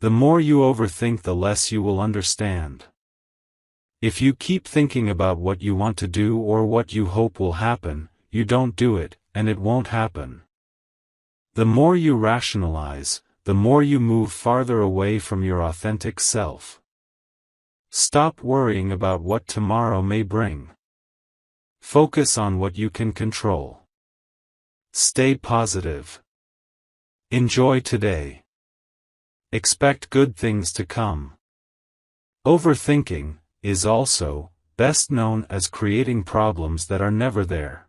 The more you overthink, the less you will understand. If you keep thinking about what you want to do or what you hope will happen, you don't do it, and it won't happen. The more you rationalize, the more you move farther away from your authentic self. Stop worrying about what tomorrow may bring. Focus on what you can control. Stay positive. Enjoy today. Expect good things to come. Overthinking is also best known as creating problems that are never there.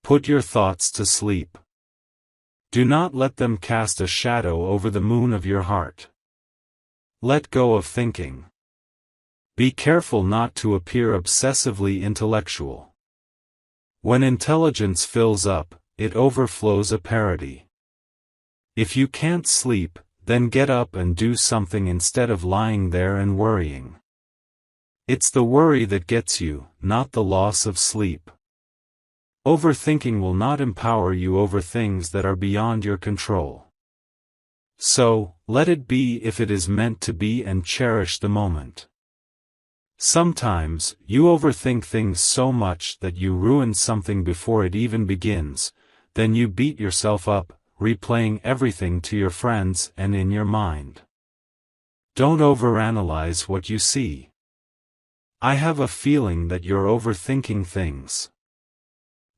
Put your thoughts to sleep. Do not let them cast a shadow over the moon of your heart. Let go of thinking. Be careful not to appear obsessively intellectual. When intelligence fills up, it overflows a parody. If you can't sleep, then get up and do something instead of lying there and worrying. It's the worry that gets you, not the loss of sleep. Overthinking will not empower you over things that are beyond your control. So, let it be if it is meant to be, and cherish the moment. Sometimes, you overthink things so much that you ruin something before it even begins, then you beat yourself up, replaying everything to your friends and in your mind. Don't overanalyze what you see. I have a feeling that you're overthinking things.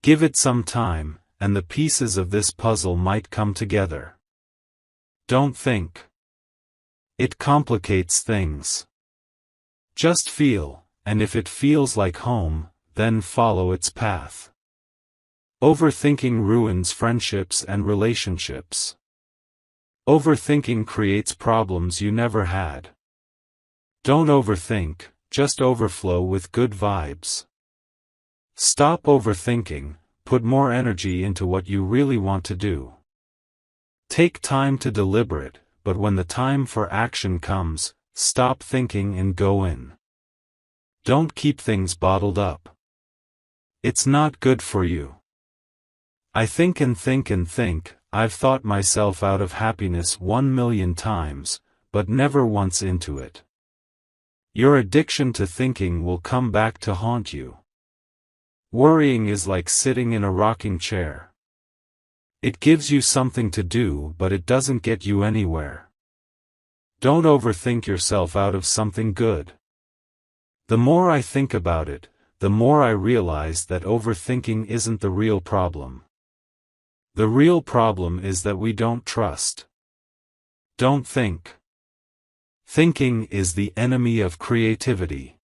Give it some time, and the pieces of this puzzle might come together. Don't think. It complicates things. Just feel, and if it feels like home, then follow its path. Overthinking ruins friendships and relationships. Overthinking creates problems you never had. Don't overthink, just overflow with good vibes. Stop overthinking, put more energy into what you really want to do. Take time to deliberate, but when the time for action comes, stop thinking and go in. Don't keep things bottled up. It's not good for you. I think and think and think. I've thought myself out of happiness 1,000,000 times, but never once into it. Your addiction to thinking will come back to haunt you. Worrying is like sitting in a rocking chair. It gives you something to do, but it doesn't get you anywhere. Don't overthink yourself out of something good. The more I think about it, the more I realize that overthinking isn't the real problem. The real problem is that we don't trust. Don't think. Thinking is the enemy of creativity.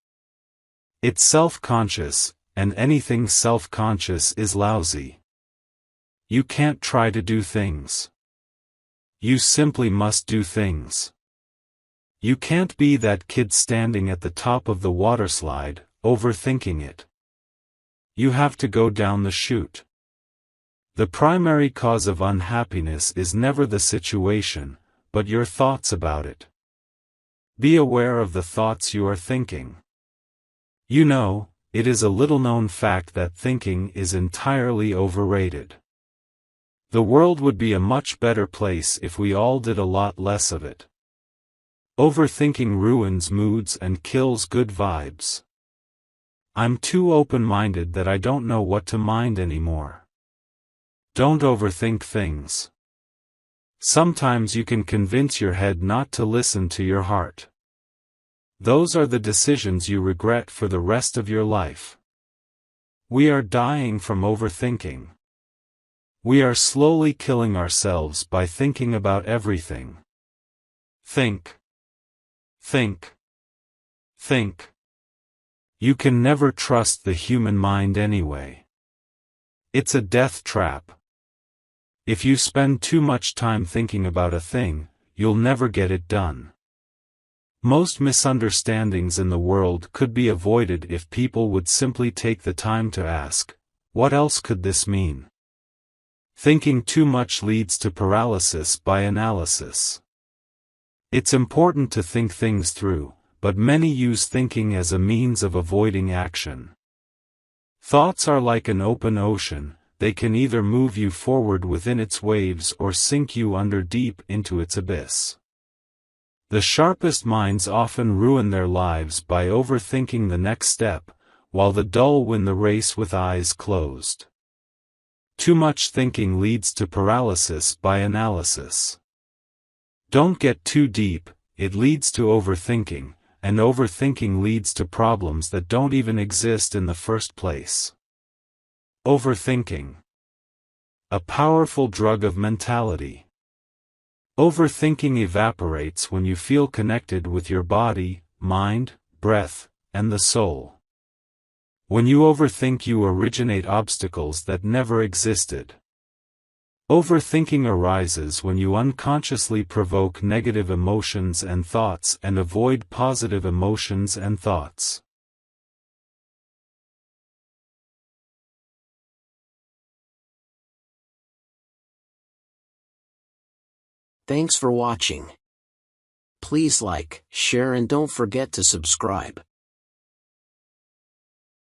It's self-conscious, and anything self-conscious is lousy. You can't try to do things. You simply must do things. You can't be that kid standing at the top of the water slide, overthinking it. You have to go down the chute. The primary cause of unhappiness is never the situation, but your thoughts about it. Be aware of the thoughts you are thinking. You know, it is a little-known fact that thinking is entirely overrated. The world would be a much better place if we all did a lot less of it. Overthinking ruins moods and kills good vibes. I'm too open-minded that I don't know what to mind anymore. Don't overthink things. Sometimes you can convince your head not to listen to your heart. Those are the decisions you regret for the rest of your life. We are dying from overthinking. We are slowly killing ourselves by thinking about everything. Think. Think. Think. You can never trust the human mind anyway. It's a death trap. If you spend too much time thinking about a thing, you'll never get it done. Most misunderstandings in the world could be avoided if people would simply take the time to ask, what else could this mean? Thinking too much leads to paralysis by analysis. It's important to think things through, but many use thinking as a means of avoiding action. Thoughts are like an open ocean, they can either move you forward within its waves or sink you under deep into its abyss. The sharpest minds often ruin their lives by overthinking the next step, while the dull win the race with eyes closed. Too much thinking leads to paralysis by analysis. Don't get too deep, it leads to overthinking, and overthinking leads to problems that don't even exist in the first place. Overthinking. A powerful drug of mentality. Overthinking evaporates when you feel connected with your body, mind, breath, and the soul. When you overthink, you originate obstacles that never existed. Overthinking arises when you unconsciously provoke negative emotions and thoughts and avoid positive emotions and thoughts. Thanks for watching. Please like, share and don't forget to subscribe.